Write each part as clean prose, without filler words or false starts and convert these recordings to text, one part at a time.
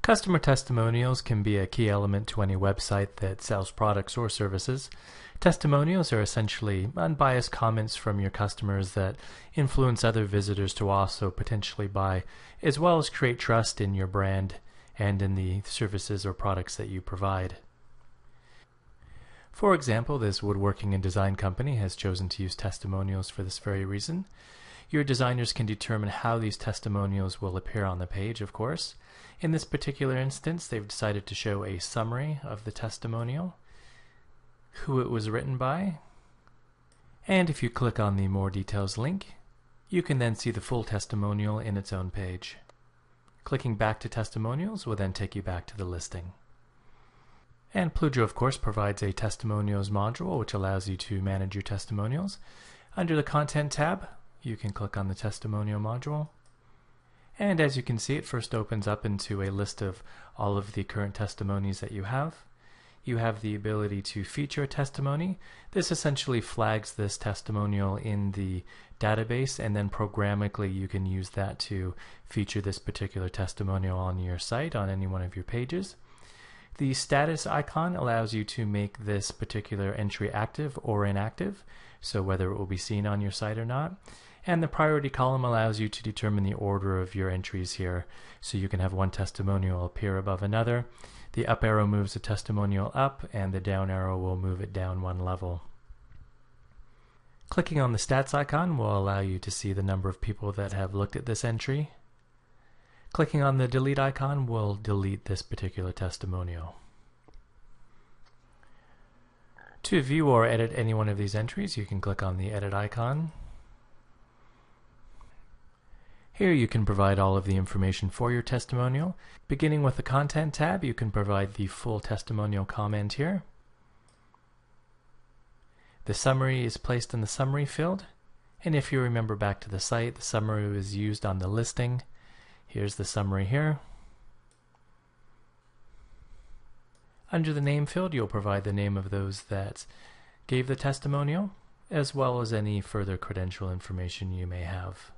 Customer testimonials can be a key element to any website that sells products or services. Testimonials are essentially unbiased comments from your customers that influence other visitors to also potentially buy, as well as create trust in your brand and in the services or products that you provide. For example, this woodworking and design company has chosen to use testimonials for this very reason. Your designers can determine how these testimonials will appear on the page, of course. In this particular instance, they've decided to show a summary of the testimonial, who it was written by, and if you click on the More Details link, you can then see the full testimonial in its own page. Clicking back to Testimonials will then take you back to the listing. And PLUJO, of course, provides a Testimonials module which allows you to manage your testimonials. Under the Content tab, you can click on the Testimonial module. And as you can see, it first opens up into a list of all of the current testimonies that you have. You have the ability to feature a testimony. This essentially flags this testimonial in the database, and then programmatically you can use that to feature this particular testimonial on your site, on any one of your pages. The status icon allows you to make this particular entry active or inactive, so whether it will be seen on your site or not. And the priority column allows you to determine the order of your entries here, so you can have one testimonial appear above another. The up arrow moves the testimonial up, and the down arrow will move it down one level. Clicking on the stats icon will allow you to see the number of people that have looked at this entry. Clicking on the delete icon will delete this particular testimonial. To view or edit any one of these entries, you can click on the edit icon. Here you can provide all of the information for your testimonial. Beginning with the Content tab, you can provide the full testimonial comment here. The summary is placed in the summary field, and if you remember back to the site, the summary was used on the listing. Here's the summary here. Under the name field, you'll provide the name of those that gave the testimonial, as well as any further credential information you may have.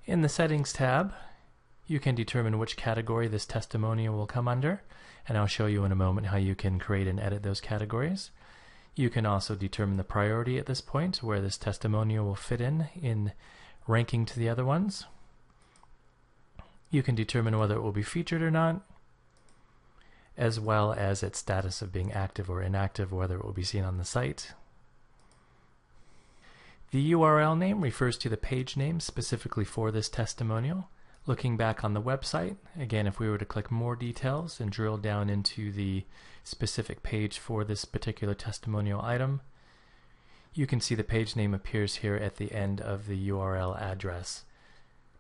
In the Settings tab, you can determine which category this testimonial will come under, and I'll show you in a moment how you can create and edit those categories. You can also determine the priority at this point, where this testimonial will fit in ranking to the other ones. You can determine whether it will be featured or not, as well as its status of being active or inactive, whether it will be seen on the site. The URL name refers to the page name specifically for this testimonial. Looking back on the website, again, if we were to click More Details and drill down into the specific page for this particular testimonial item, you can see the page name appears here at the end of the URL address.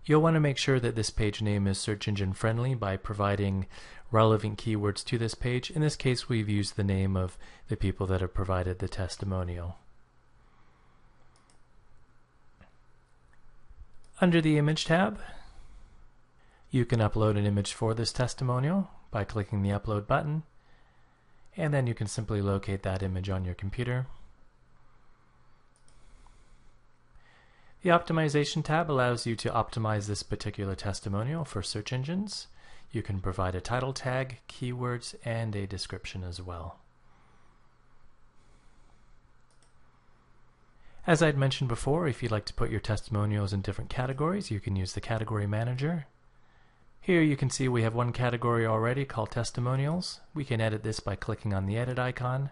You'll want to make sure that this page name is search engine friendly by providing relevant keywords to this page. In this case, we've used the name of the people that have provided the testimonial. Under the Image tab, you can upload an image for this testimonial by clicking the Upload button, and then you can simply locate that image on your computer. The Optimization tab allows you to optimize this particular testimonial for search engines. You can provide a title tag, keywords, and a description as well. As I'd mentioned before, if you'd like to put your testimonials in different categories, you can use the Category Manager. Here you can see we have one category already called Testimonials. We can edit this by clicking on the Edit icon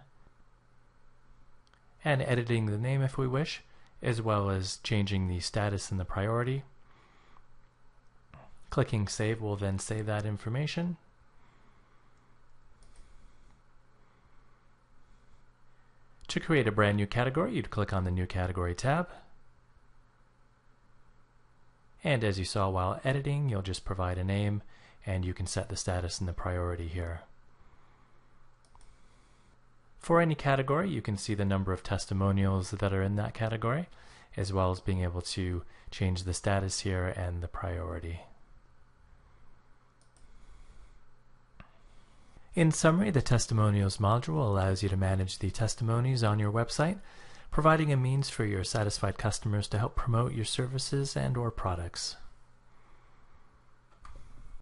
and editing the name if we wish, as well as changing the status and the priority. Clicking Save will then save that information. To create a brand new category, you'd click on the New Category tab. And as you saw while editing, you'll just provide a name, and you can set the status and the priority here. For any category, you can see the number of testimonials that are in that category, as well as being able to change the status here and the priority. In summary, the Testimonials module allows you to manage the testimonies on your website, providing a means for your satisfied customers to help promote your services and/or products.